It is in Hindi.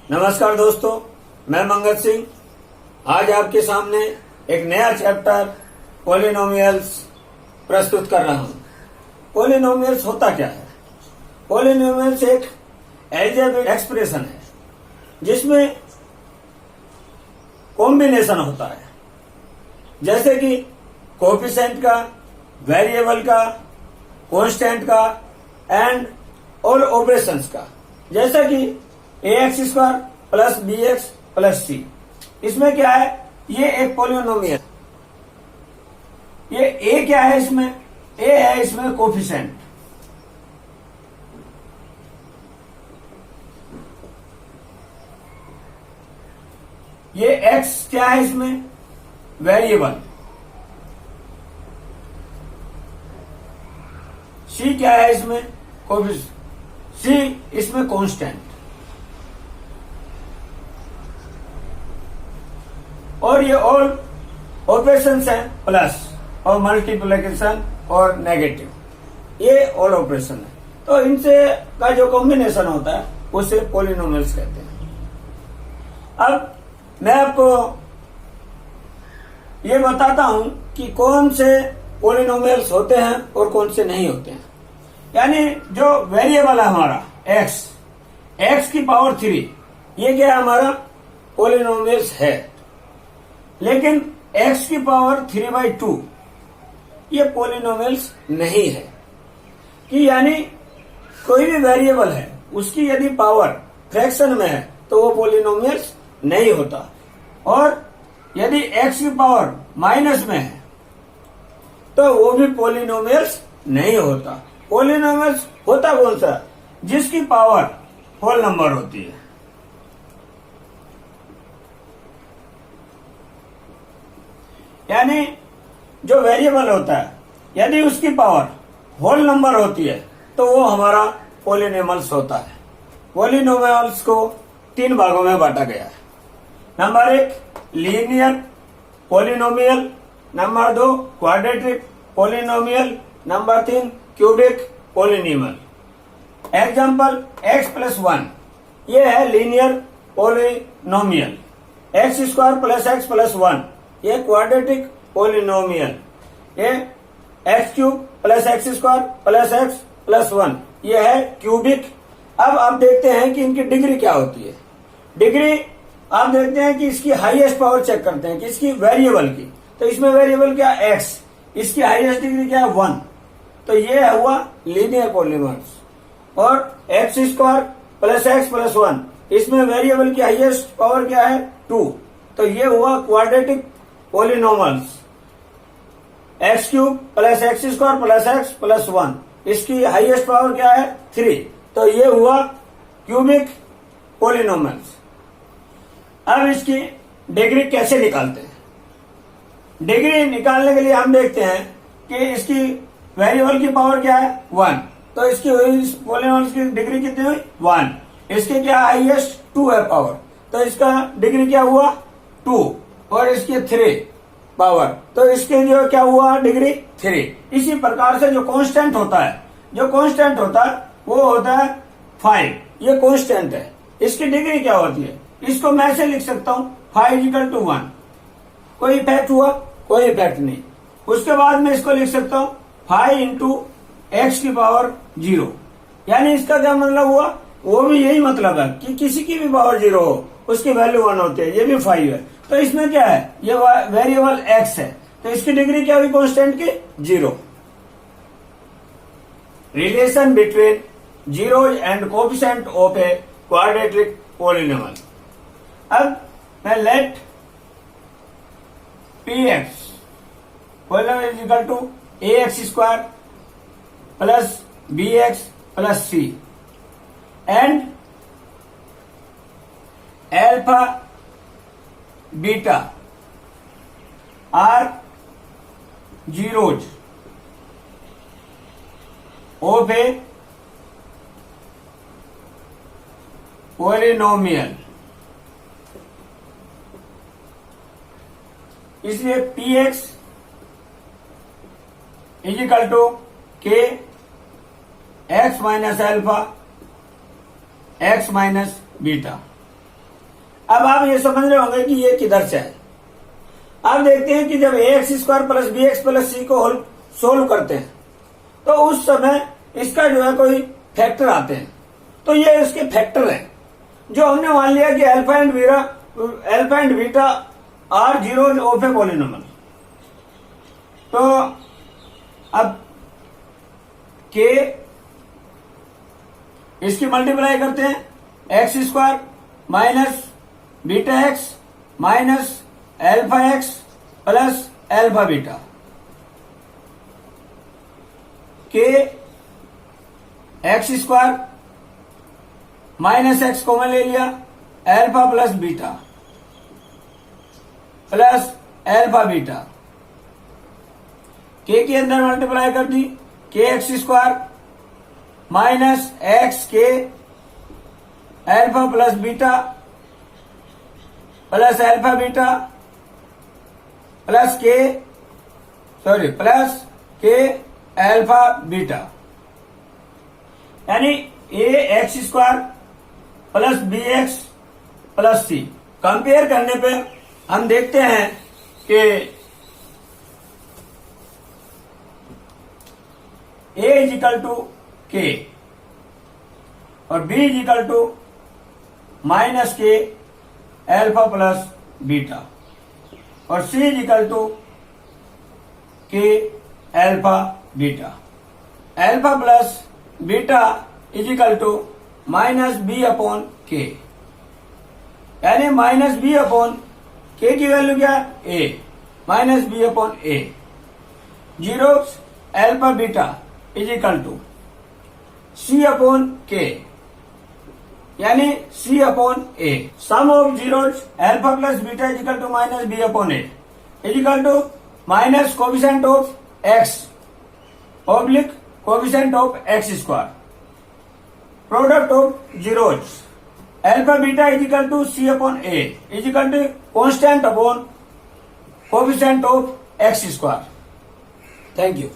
नमस्कार दोस्तों, मैं मंगत सिंह आज आपके सामने एक नया चैप्टर पॉलिनोमियल्स प्रस्तुत कर रहा हूं। पॉलिनोमियल्स होता क्या है? पॉलिनोमियल्स एक अलजेब्रिक एक्सप्रेशन है जिसमें कॉम्बिनेशन होता है, जैसे कि कोएफिशिएंट का, वेरिएबल का, कांस्टेंट का एंड और ऑपरेशंस का, जैसा कि ax square plus bx plus c। इसमें क्या है? ये एक पॉलिनोमियल। ये a क्या है? इसमें a है, इसमें कोएफिशिएंट। ये x क्या है? इसमें वेरिएबल। c क्या है? इसमें कोएफिशिएंट। c इसमें कांस्टेंट। और ये ऑल ऑपरेशंस हैं, प्लस और मल्टीप्लिकेशन और नेगेटिव, ये ऑल ऑपरेशन है। तो इनसे का जो कॉम्बिनेशन होता है उसे पॉलिनोमियल्स कहते हैं। अब मैं आपको ये बताता हूं कि कौन से पॉलिनोमियल्स होते हैं और कौन से नहीं होते हैं। यानी जो वेरिएबल है हमारा x की पावर 3, ये क्या है? हमारा पॉलिनोमियल्स है। लेकिन x की पावर 3/2 ये पॉलिनोमियल्स नहीं है। कि यानी कोई भी वेरिएबल है, उसकी यदि पावर फ्रैक्शन में है तो वो पॉलिनोमियल्स नहीं होता। और यदि x की पावर माइनस में है तो वो भी पॉलिनोमियल्स नहीं होता। पॉलिनोमियल्स होता कौन सा? जिसकी पावर होल नंबर होती है। यानी जो वेरिएबल होता है, यदि उसकी पावर होल नंबर होती है तो वो हमारा पॉलिनोमियल्स होता है। पॉलिनोमियल्स को 3 भागों में बांटा गया है। Number 1 linear polynomial, number 2 quadratic polynomial, number 3 cubic polynomial. Example x plus 1, ये है linear polynomial. x square plus x plus 1, ये क्वाड्रेटिक पॉलिनोमियल। ये x cube plus x square plus x plus 1, ये है क्यूबिक। अब आप देखते हैं कि इनकी डिग्री क्या होती है। डिग्री आप देखते हैं कि इसकी हाईएस्ट पावर चेक करते हैं कि इसकी वेरिएबल की, तो इसमें वेरिएबल क्या? x, इसकी हाईएस्ट डिग्री क्या है? 1। तो ये हुआ लीनियर पॉलिनोमियल्स। और x square plus x plus 1, इसमें वेरिएबल की हाईएस्ट पावर क्या है? 2। तो ये हुआ quadratic polynomials. x cube plus x square plus x plus 1, इसकी हाईएस्ट पावर क्या है? 3। तो ये हुआ क्यूबिक पॉलिनोमियल्स। अब इसकी डिग्री कैसे निकालते हैं? डिग्री निकालने के लिए हम देखते हैं कि इसकी वेरिएबल की पावर क्या है? 1। तो इसकी पॉलिनोमियल्स की डिग्री कितनी हुई? 1। इसके क्या हाईएस्ट? 2 है पावर, तो इसका डिग्री क्या हुआ? 2। और इसके 3 पावर, तो इसके जो क्या हुआ? डिग्री 3। इसी प्रकार से जो कांस्टेंट होता है, वो होता है 5। ये कांस्टेंट है, इसकी डिग्री क्या होती है? इसको मैं ऐसे लिख सकता हूं 5 = 1। कोई इफेक्ट हुआ? कोई इफेक्ट नहीं। उसके बाद में इसको लिख सकता हूं 5 × x की पावर 0। यानी इसका क्या मतलब हुआ? वो भी यही मतलब है कि किसी की भी पावर 0 हो, उसकी वैल्यू 1 होती है। ये भी 5 है। तो इसमें क्या है? ये वेरिएबल x है, तो इसकी डिग्री क्या हुई कांस्टेंट की? 0। Relation between zeros and coefficient of a quadratic polynomial. अब मैं let px polynomial equal to ax square plus bx plus c and alpha beta are zeros of a polynomial. इसलिए px equal to k x minus alpha x minus beta. अब आप ये समझ रहे होंगे कि ये किधर से है। अब देखते हैं कि जब ax² plus bx plus c को सोल्व करते हैं तो उस समय इसका जो है कोई फैक्टर आते हैं, तो ये इसके फैक्टर हैं जो हमने मान लिया कि alpha and beta are zeros of a polynomial. तो अब के इसकी मल्टीप्लाई करते हैं x² minus beta x minus alpha x plus alpha beta, के x² माइनस एक्स कॉमन ले लिया, alpha plus beta plus alpha beta, के अंदर मल्टीप्लाई कर दी, kx² माइनस एक्स के alpha plus beta plus alpha beta plus के अल्फा बीटा, यानी ax² plus bx plus c। Compare करने पे हम देखते हैं कि a is equal to k और b is equal to minus k alpha plus beta और c is equal to k alpha beta. Alpha plus beta is equal to minus B upon के, यानी माइनस बी अपॉन के की वैल्यू क्या है a, minus B upon A. Zero alpha beta is equal to C upon के, यानी C upon A. Sum of zeros alpha plus beta is equal to minus B upon A is equal to minus coefficient of X oblique coefficient of x², product of zeros alpha beta is equal to C upon A is equal to constant upon coefficient of x²। Thank you.